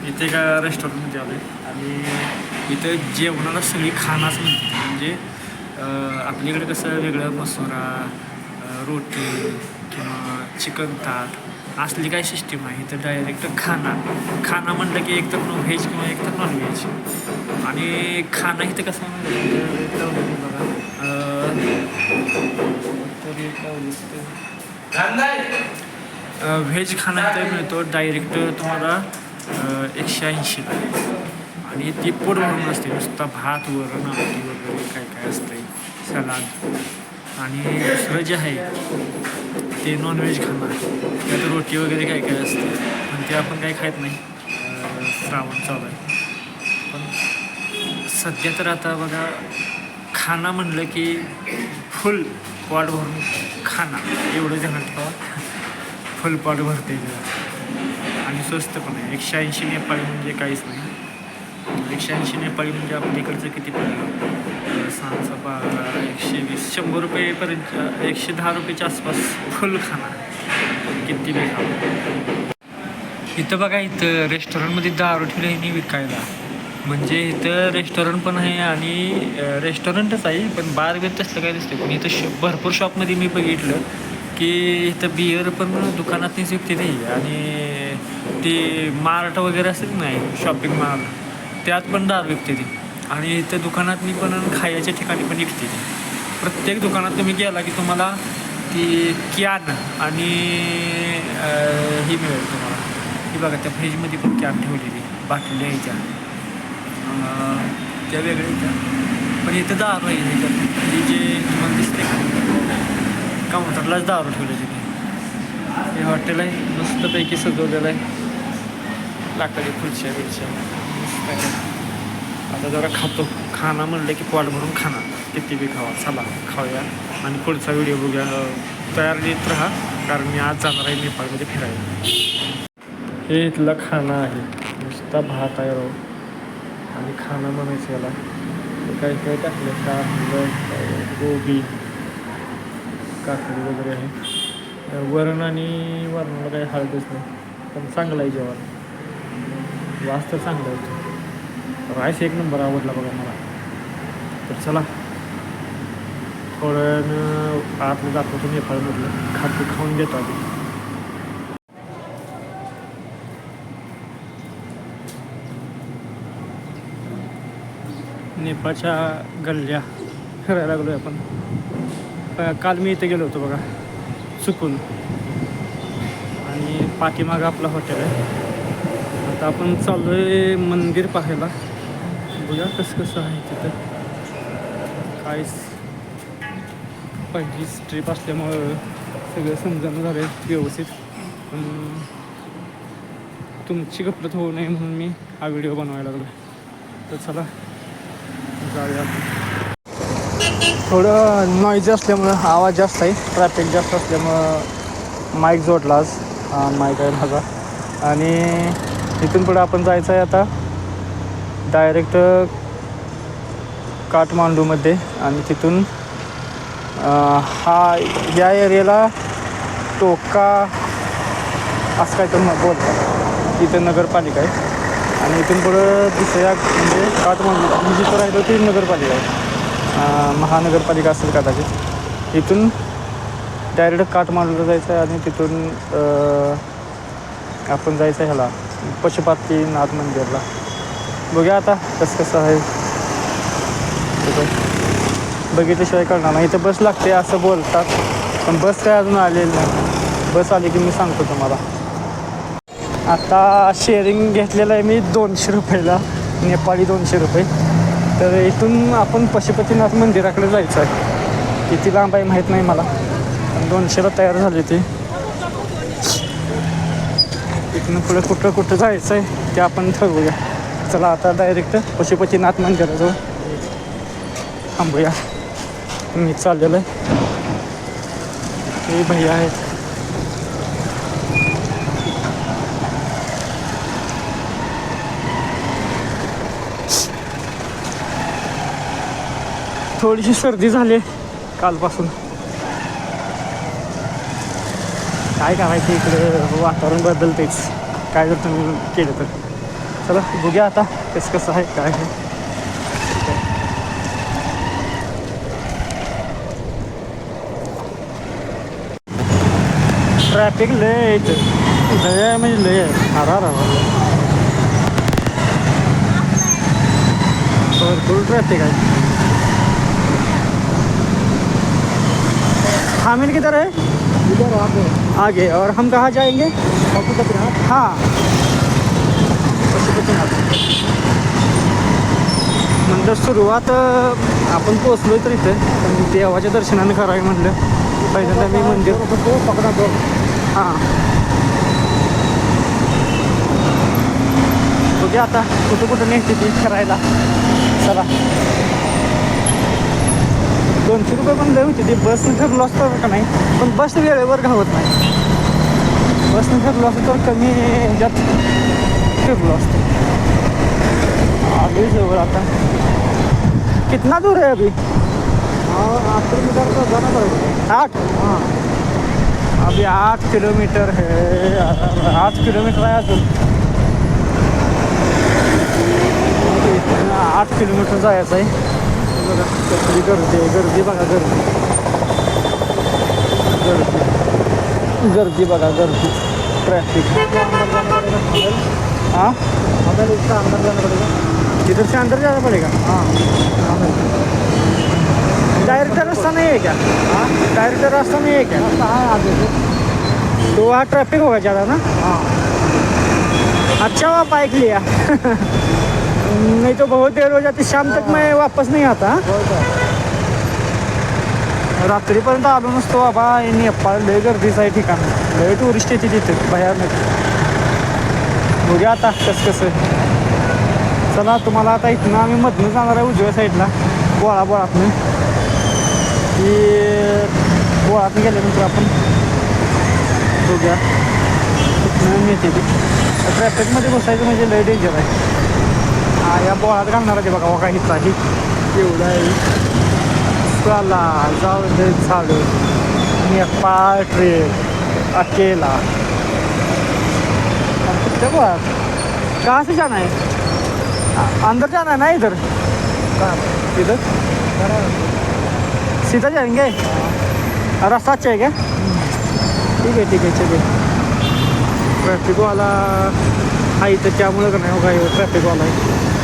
इथे एका रेस्टॉरंटमध्ये आलो आहे आणि इथं जेवणाला सगळी खानाच म्हणते म्हणजे आपल्याकडे कसं वेगळं मसुरा रोटी किंवा चिकन ताट असली काही सिस्टीम आहे इथं डायरेक्ट खाना म्हटलं की एक तर व्हेज किंवा एक तर नॉनव्हेज. आणि खाना इथं कसं बघा तरी व्हेज खाना इथं मिळतो डायरेक्ट तुम्हाला 180ला आणि ती पोट भरून असते. नुसता भात वरण आमटी वगैरे काय काय असते सलाद. आणि दुसरं जे आहे ते नॉनव्हेज खाणं त्यात रोटी वगैरे काय काय असते पण ते आपण काही खात नाही. श्रावण चालू आहे पण सध्या तर आता बघा खाना म्हणलं की फुल पोट भरून खाना एवढं ध्यानात ठेवा. फुल पोट भरते आणि स्वस्त पण आहे. 180 नेपाळी म्हणजे काहीच नाही. 180 नेपाळी म्हणजे आपल्या इकडचं किती पडलं 6-12 120 100 रुपयेपर्यंत 110 रुपयेच्या आसपास फुल खाना किती बी खावं. इथं बघा इथं रेस्टॉरंटमध्ये दारू ठेवली विकायला. म्हणजे इथं रेस्टॉरंट पण आहे आणि रेस्टॉरंटच आहे पण बार बीर तसलं काय दिसतं. पण इथं भरपूर शॉपमध्ये मी बघितलं की इथं बिअर पण दुकानातच विकते ते. आणि ते मार्ट वगैरे असत नाही शॉपिंग मॉल त्यात पण दारू विकते ती. आणि इथं दुकानातनी पण खायच्या ठिकाणी पण विकते ती. प्रत्येक दुकानात तुम्ही गेला की तुम्हाला ती कॅन आणि ही मिळेल तुम्हाला. ही बघा त्या फ्रीजमध्ये पण कॅन ठेवलेली बाटल्या ह्याच्या त्या वेगळ्या ह्याच्या. पण इथं दारू आहे ह्याच्यात ही जे तुम्हाला दिसते काउंटरलाच दारू ठेवलं तिथे. हे हॉटेल आहे मस्तपैकी सजवलेलं आहे. लाकडी खुर्च्या बिर्च्या मस्त आहे. आता जरा खातो. खाना म्हणलं की पोट भरून खाना किती बी खावा. चला खाऊया आणि पुढचा व्हिडिओ बघूया. तयार येत राहा कारण मी आज जाणार आहे नेपाळमध्ये फिरायला. हे इथला खाना आहे. नुसता भात आहे राव आणि खाना म्हणायचं याला काही काही टाकलं कारलं गोबी काकडी वगैरे आहे. वरण आणि वरणाला काही हळदच नाही पण चांगलं आहे जेवण. वास तर चांगला होतो. राईस एक नंबर आवडला बघा मला. तर चला थोडं आतलं दाखवतो नेपाळमधलं खाऊन घेतो आधी. नेपाळच्या गल्ल्या फिरायला लागलो आहे आपण. काल मी इथे गेलो होतो बघा चुकून आणि पाठीमागं आपलं हॉटेल आहे. आता आपण चाललो आहे मंदिर पाहायला. बघा कसं आहे तिथं. काय पहिलीच ट्रिप असल्यामुळं सगळं समजणं झालं आहे व्यवस्थित. पण तुमची गफलत होऊ नये म्हणून मी हा व्हिडिओ बनवायला लागलो. तर चला जाऊया. थोडं नॉईज असल्यामुळं आवाज जास्त आहे. ट्रॅफिक जास्त असल्यामुळं माईक जोडला आज. हा माईक आहे माझा. आणि इथून पुढं आपण जायचं आहे आता डायरेक्ट काठमांडूमध्ये. आणि तिथून या एरियाला टोका असं काय तर बोलतात. तिथं नगरपालिका आहे. आणि इथून पुढं दुसऱ्या म्हणजे काठमांडू मी जिथं राहिलो ती नगरपालिका आहे. महानगरपालिका असेल कदाचित. इथून डायरेक्ट काठमांडूला जायचं आहे आणि तिथून आपण जायचं ह्याला पशुपतीनाथ मंदिरला. बघूया आता कसं आहे बघितल्याशिवाय कळणार नाही. इथं बस लागते असं बोलतात पण बस काय अजून आलेली नाही. बस आली की मी सांगतो तुम्हाला. आता शेअरिंग घेतलेलं आहे मी 200 रुपयाला नेपाळी 200 रुपये. तर इथून आपण पशुपतीनाथ मंदिराकडे जायचं आहे. किती लांब आहे माहीत नाही मला पण 200ला तयार झाली ती. इथून पुढं कुठं जायचं आहे ते आपण ठरवूया. चला आता डायरेक्ट पशुपतीनाथ मंदिराजवळ थांबूया. मी चाललेलं आहे. हे भैया आहेत. थोडीशी सर्दी झाली कालपासून. काय करायचं इकडं वातावरण बदलतेच काय जर तुम्ही केलं तर. चला बघूया आता कसं आहे काय आहे. ट्रॅफिक लय आहे इथं, लय आहे म्हणजे लय आहे. हरा भरपूर ट्रॅफिक आहे. हामिद किधर है? इधर आगे. और हम कहाँ जाएंगे? हाँ पशुपतीनाथ. म्हणलं सुरुवात आपण पोचलो तर इथं, पण देवाच्या दर्शनाने करावे म्हटलं. पहिल्यांदा मी मंदिर हां बघूया आता कुठं नेते ती करायला. चला 200 रुपये पण लय होती ती. बसनं फिरलो असतो का नाही, पण बस वेळेवर घावत नाही. बसनं फिरलो असतो तर कमी ह्याच्यात फिरलो असतो. आगे जवळ आता. कितना दूर है अभी? 8 किलोमीटर का जाना पड़ेगा. 8? हाँ अभी 8 किलोमीटर है. 8 किलोमीटर आहे अजून. 8 किलोमीटर जायचं आहे. बघा कसली गर्दी आहे. गर्दी बघा, गर्दी बघा, गर्दी. ट्रॅफिक. हाँ हमें इसका अंदर जाना पड़ेगा. इधर से अंदर जाना पड़ेगा. हाँ डायरेक्ट रास्ता नहीं है क्या? हाँ डायरेक्ट रास्ता नहीं है क्या? रास्ता है आगे से. तो वहाँ ट्रैफिक होगा ज़्यादा ना? हाँ. अच्छा हुआ बाइक लिया. नहीं तो बहुत देर हो जाती. शाम तक मैं वापस नहीं आता. रात्रीपर्यंत आलो नसतो बाबा. नेपाळ लय गर्दीचं आहे ठिकाण. लय टुरिस्ट येते तिथे भयानक. बघूया आता कसं. चला तुम्हाला आता इथनं आम्ही मधनं जाणार आहे उजव्या साईडला बोळातनं. की बोळातनं गेल्यानंतर आपण बघूया इथनं मिळते ती. ट्रॅफिकमध्ये बसायचं म्हणजे लय डेंजर आहे. हा या बोळात घालणार आहे बघा बघा. हिचा ही एवढा आहे. चला जाऊ दे झाडू. नेपाळ ट्रेन अकेला. कितने बोळात कहाँ से जाना है? अंदर जाना है ना इधर? इधर सीधा जाएंगे. रास्ता अच्छा है क्या? ठीक है चलिए. ट्रॅफिकवाला हा इथं त्यामुळं का नाही बघा. ट्रॅफिकवाला आहे.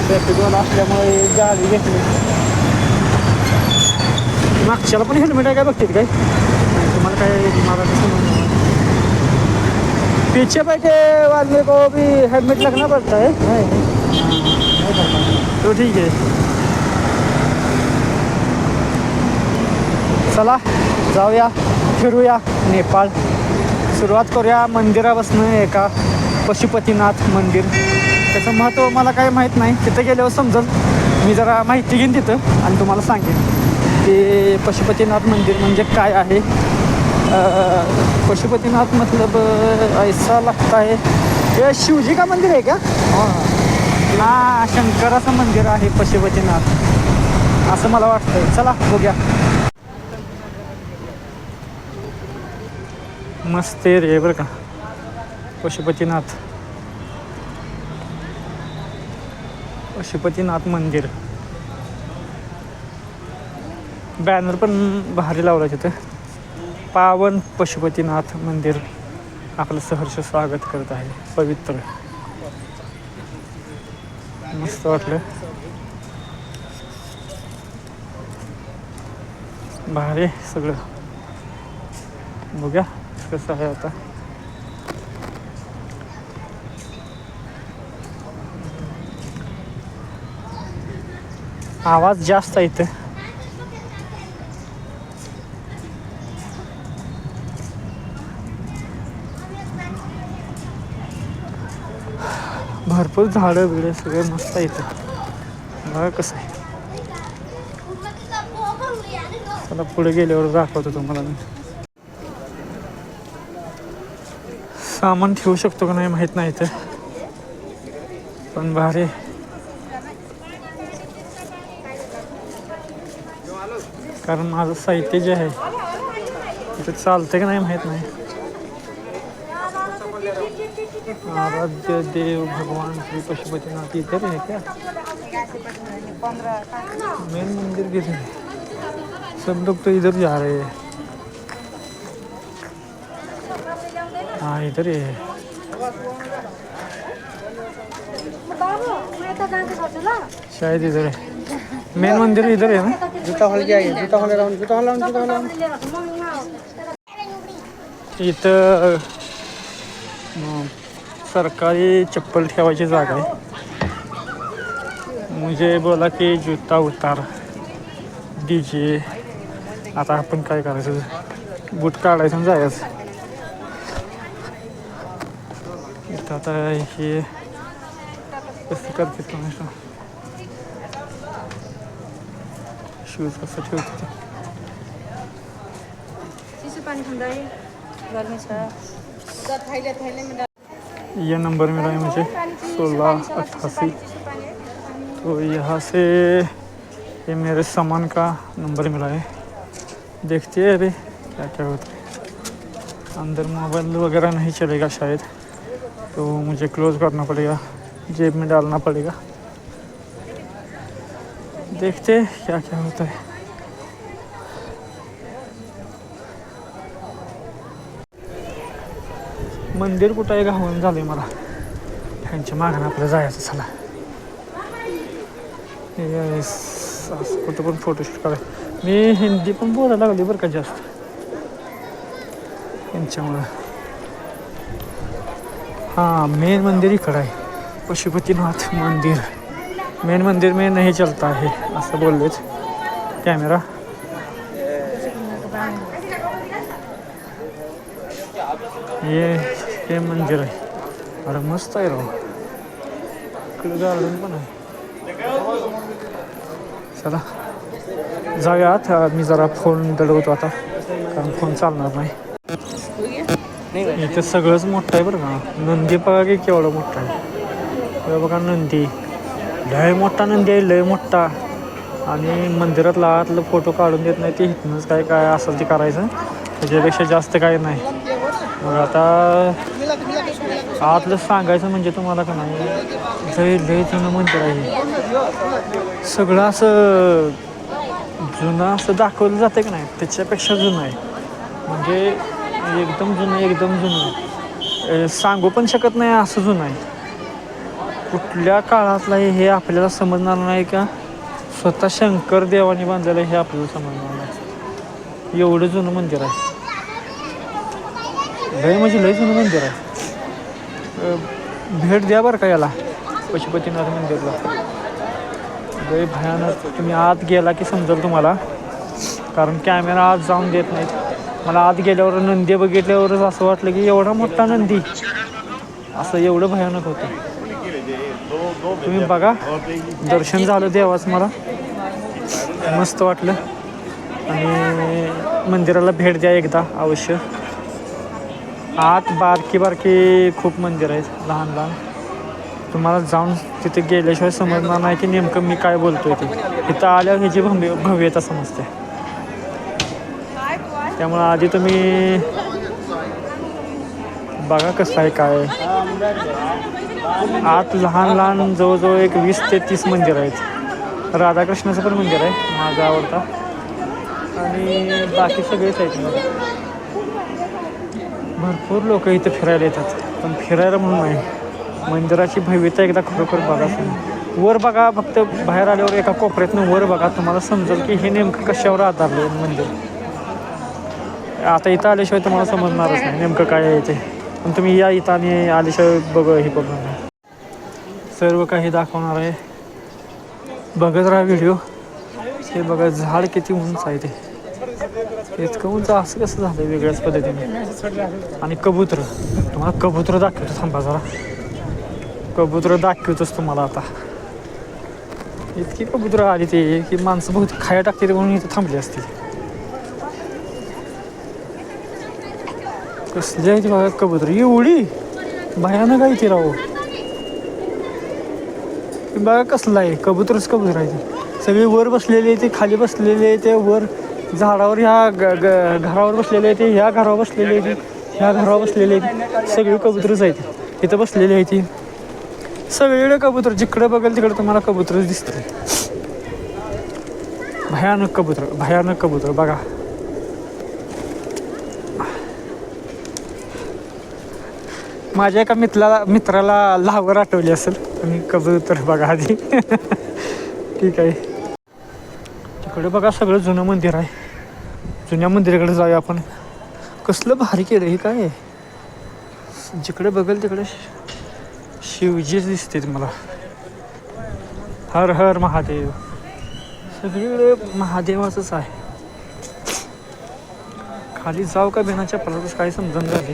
ट्रॅफिकवाला असल्यामुळे गाडी घेतली. मागच्याला पण हेल्मेट आहे काय बघतील काय? तुम्हाला काय मराठी समजलं. पीछे बैठे वाले को भी हेलमेट लगना पड़ता है. तो ठीक आहे. चला जाऊया फिरूया नेपाळ. सुरुवात करूया मंदिरापासून. एका पशुपतीनाथ मंदिर. त्याचं महत्त्व मला काही माहीत नाही. तिथं गेल्यावर समजेल. मी जरा माहिती घेईन तिथं आणि तुम्हाला सांगेन की पशुपतीनाथ मंदिर म्हणजे काय आहे. पशुपतीनाथ मतलब ऐसा लगता है ये शिवजी का मंदिर है क्या? हाँ शंकराचं मंदिर आहे पशुपतीनाथ असं मला वाटतं. चला बघूया. मस्त रे बरं का पशुपतीनाथ मंदिर. बॅनर पण भारी लावला तिथं. पावन पशुपतीनाथ मंदिर आपलं सहर्ष स्वागत करत आहे. पवित्र मस्त वाटलं. भारी सगळं. बघूया कसं आहे आता. आवाज जास्त आहे इथं. भरपूर झाडं बिडं सगळं मस्त आहे इथं. बघा कसं आहे. चला पुढे गेल्यावर दाखवतो तुम्हाला मी. सामान ठेवू शकतो का नाही माहीत नाही इथं, पण भारी. कारण माझं साहित्य जे आहे ते चालतं का नाही माहीत नाही. आराध्य देव भगवान श्री पशुपतिनाथ इधर है क्या? मेन मंदिर किधर है? सब लोग तो इधर जा रहे हैं। हाँ इधर ही है। शायद इधर है, मेन मंदिर इधर है ना। जूता हॉल क्या आहे? जूता हॉल राहून जूता हॉल लावून जूता हॉल लावून इथं सरकारी चप्पल ठेवायची जागा आहे. मुझे बोला की जूता उतार दीजिए. आता आपण काय करायचं, बूट काढायचं आणि जायचं. इथं आता हे कसं करते कोणाचं शूज कसं ठेवते ते. ये नंबर मिला है मुझे 1688. तो यहाँ से ये मेरे सामान का नंबर मिला है. देखते हैं अभी क्या क्या होता है. अंदर मोबाइल वगैरह नहीं चलेगा शायद, तो मुझे क्लोज़ करना पड़ेगा, जेब में डालना पड़ेगा. देखते हैं क्या क्या होता है. मंदिर कुठं आहे घावन झालंय मला. ह्यांच्या मागणं आपलं जायचं. चला असं कुठं पण फोटोशूट काढाय. मी हिंदी पण बोलायला लागली बरं का जास्त यांच्यामुळं. हां मेन मंदिर इकडं आहे, पशुपतिनाथ मंदिर. मेन मंदिर में नहीं चलता है असं बोललेच कॅमेरा. हे मंदिर आहे. अरे मस्त आहे राव. इकडं गार्डन पण आहे. चला जाऊयात. मी जरा फोन दडवतो आता, कारण फोन चालणार नाही. इथं सगळंच मोठं आहे बरं का. नंदी बघा की केवढं मोठं आहे. हे बघा नंदी, लय मोठा नंदी आहे, लय मोठा. आणि मंदिरातला आतलं फोटो काढून देत नाही ते. इथनंच काय काय असेल ते करायचं, त्याच्यापेक्षा जास्त काय नाही. मग आता आतलं सांगायचं म्हणजे तुम्हाला का नाही, लय लय जुनं मंदिर आहे. सगळं असं जुनं असं दाखवलं जातं की नाही, त्याच्यापेक्षा जुनं आहे. म्हणजे एकदम जुनं, एकदम जुनं. सांगू पण शकत नाही असं जुनं आहे. कुठल्या काळातलं आहे हे आपल्याला समजणार नाही का स्वतः शंकर देवाने बांधलेलं हे आपल्याला समजणार नाही. एवढं जुनं मंदिर आहे. लय म्हणजे लय जुनं मंदिर आहे. भेट द्या बरं का याला, पशुपतिनाथ मंदिरला. लय भयानक. तुम्ही आत गेला की समजेल तुम्हाला, कारण कॅमेरा आत जाऊन देत नाहीत. मला आत गेल्यावर नंदी बघितल्यावरच असं वाटलं की एवढा मोठा नंदी, असं एवढं भयानक होतं. तुम्ही बघा, दर्शन झालं देवाचं, मला मस्त वाटलं. आणि मंदिराला भेट द्या एकदा अवश्य. आत बारकी बारकी खूप मंदिर आहेत, लहान लहान. तुम्हाला जाऊन तिथे गेल्याशिवाय समजणार नाही की नेमकं मी काय बोलतोय ते. इथं आल्यावर ह्याची भव्यता समजते. त्यामुळं आधी तुम्ही बघा कसं आहे काय. आत लहान लहान जवळजवळ एक 20 ते 30 मंदिर आहेत. राधाकृष्णाचं पण मंदिर आहे माझा आवडता. आणि बाकी सगळेच आहेत. भरपूर लोक इथे फिरायला येतात, पण फिरायला म्हणून नाही, मंदिराची भव्यता एकदा खरोखर बघा. वर बघा, फक्त बाहेर आल्यावर एका कोपऱ्यातनं वर बघा, तुम्हाला समजेल की हे नेमकं कशावर आधारले मंदिर. आता इथं आल्याशिवाय तुम्हाला समजणारच नाही नेमकं काय आहे ते. पण तुम्ही या इथं आणि आल्याशिवाय हे बघणार नाही. सर्व काही दाखवणार आहे, बघत राहा व्हिडिओ. हे बघा झाड किती उंच आहे ते. इतकं उंच असं कसं झालं वेगळ्याच पद्धतीने. आणि कबूतर, तुम्हाला कबूतर दाखवतो, थांबा जरा. कबूतर दाखवतोच तुम्हाला आता. इतकी कबूतर आली ते की माणसं बहुत खाया टाकते म्हणून इथं थांबली असते. कसली आहे ती बघा कबूतर, एवढी भयानक आहे ती राहू. बघा कसलं आहे, कबूतरच कबूतर आहे ते. सगळे वर बसलेले, ते खाली बसलेले, ते वर झाडावर, ह्या घरावर बसलेले, ते ह्या घरावर बसलेले, ह्या घरावर बसलेले, सगळे कबूतरच आहेत. इथं बसलेली आहे ती. सगळीकडे कबूतर, जिकडे बघेल तिकडे तुम्हाला कबूतरच दिसते. भयानक कबूतर, भयानक कबूतर बघा. माझ्या एका मित्राला लावर आठवली असेल आणि कबूतर बघा आधी. ठीक आहे. तिकडे बघा सगळं जुनं मंदिर आहे. जुन्या मंदिराकडे जाऊया आपण. कसलं भारी केलं हे काय आहे. जिकडे बघेल तिकडे शिवजीच दिसते मला. हर हर महादेव. सगळीकडे महादेवाचंच आहे. खाली जाऊ का बिना चप्पलाचं काय समजून झाले.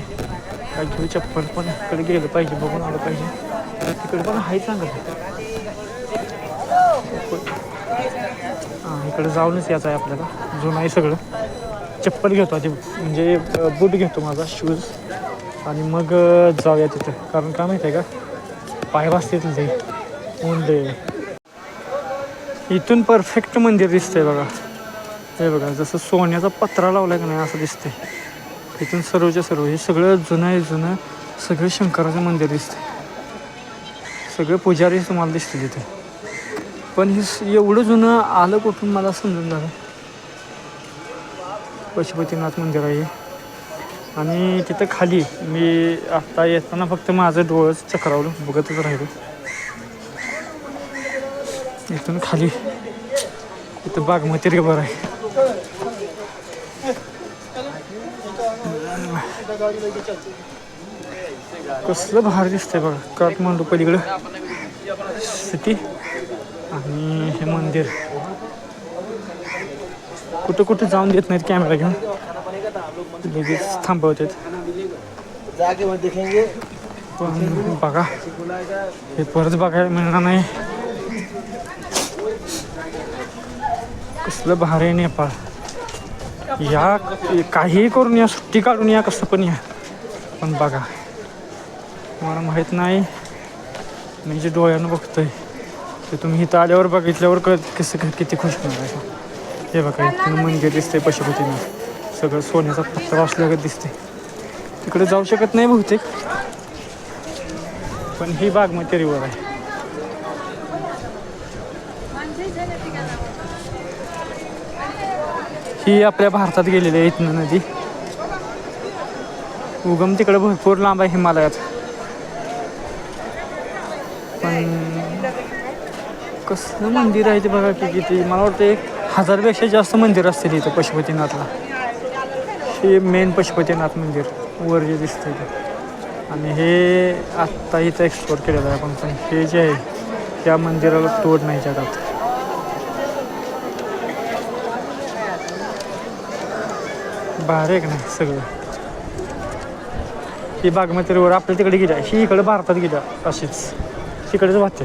काय घेऊ चप्पल, पण इकडे गेलं पाहिजे, बघून आलं पाहिजे. तिकडे पण आहे चांगलं. हां इकडे जाऊनच यायचं आहे आपल्याला. जुनं आहे सगळं. चप्पल घेतो आधी, म्हणजे बूट घेतो माझा, शूज, आणि मग जाऊया तिथं. कारण काय माहिती आहे का, पाय वाजते तिथे ऊन. इथून परफेक्ट मंदिर दिसतंय बघा. हे बघा जसं सोन्याचा पत्रा लावला का नाही असं दिसतंय. इथून सर्वच्या सर्व हे सगळं जुनं आहे. जुनं सगळं शंकराचं मंदिर दिसतंय. सगळे पुजारी तुम्हाला दिसते तिथे. पण हे एवढं जुनं आलं कुठून मला समजून झालं. पशुपतीनाथ मंदिर आहे. आणि तिथं खाली मी आत्ता येताना फक्त माझं डोळंच चक्रावलं, बघतच राहिलो. इथून खाली इथं बागमती रिव्हर आहे. कसलं भारी दिसतंय बघा. काठमांडू पलीकडं सिटी आणि हे मंदिर. कुठं कुठं जाऊन देत नाहीत कॅमेरा घेऊन, लगेच थांबवतात. पण बघा हे परत बघायला मिळणार नाही. कसलं भारी आहे नेपाळ. या काहीही करून या, सुट्टी काढून या, कसं पण या, पण बघा. मला माहीत नाही, मी जे डोळ्यानं बघतोय ते तुम्ही इथं आल्यावर बघितल्यावर कसं किती खुश होणार आहे. हे बघा इथून मंदिर दिसतंय पशुपतीनाथ. सगळं सोन्याचा पत्रा असल्यागत दिसते. तिकडे जाऊ शकत नाही बहुतेक, पण ही बागमती रिव्हर आहे. ही आपल्या भारतात गेलेली आहे. इथनं नदी उगम तिकडे भरपूर लांब आहे हिमालयात. पण कसलं मंदिर आहे ते बघा की किती. मला वाटतं 1000पेक्षा जास्त मंदिर असतील इथं पशुपतीनाथला. हे मेन पशुपतीनाथ मंदिर वर जे दिसतं इथं. आणि हे आत्ता इथं एक्सप्लोर केलेलं आहे आपण. पण हे जे आहे त्या मंदिराला तोड नाही जगात. भारी आहे का नाही सगळं. ही बागमती रिव्हर आपल्या तिकडे गेल्या. ही इकडे भारतात गेल्या अशीच तिकडेच वाहते.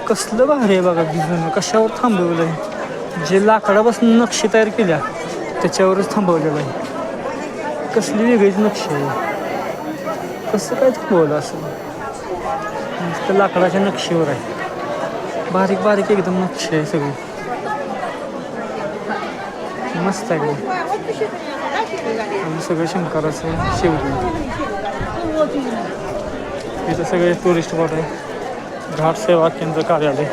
कसलं भारी आहे बघा. भिजून कशावर थांबवलं आहे. जे लाकडापासून नक्षी तयार केल्या त्याच्यावरच थांबवलेलं आहे. कसली वेगळीच नक्षी आहे. कसं काय थांबवलं असं. नुसतं लाकडाच्या नक्षीवर आहे. बारीक बारीक एकदम नक्षी आहे सगळी. मस्त आहे. आणि सगळं शंकराचं शिवलिंग. इथं सगळे टुरिस्ट स्पॉट आहे. घाट सेवा केंद्र कार्यालय.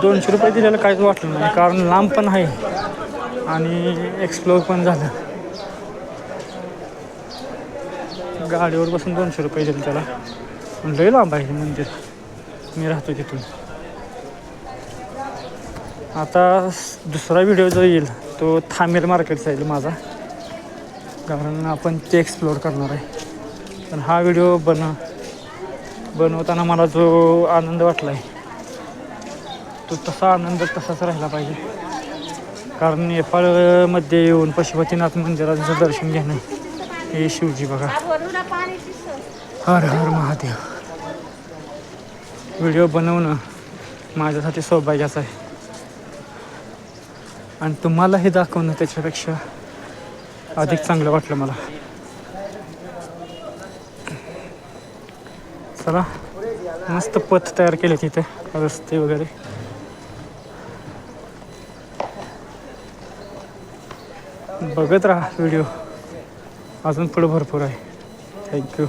₹200 दिलेलं काहीच वाटलं नाही, कारण लांब पण आहे आणि एक्सप्लोर पण झालं. गाडीवर बसून ₹200 दिले त्याला. लय लांब आहे मंदिर. मी राहतो तिथून. आता दुसरा व्हिडिओ जो येईल तो थामेल मार्केटचा येईल माझा, कारण आपण ते एक्सप्लोअर करणार आहे. पण हा व्हिडिओ बनवताना मला जो आनंद वाटला आहे तो तसा आनंद तसाच राहिला पाहिजे. कारण नेपाळमध्ये येऊन पशुपतीनाथ मंदिराचं दर्शन घेणं. हे शिवजी बघा. हर हर महादेव. व्हिडिओ बनवणं माझ्यासाठी सौभाग्याचं आहे आणि तुम्हाला हे दाखवणं त्याच्यापेक्षा अधिक चांगलं वाटलं मला. चला मस्त पथ तयार केले तिथे रस्ते वगैरे. बघत राहा व्हिडिओ, अजून पुढे भरपूर आहे. थँक्यू.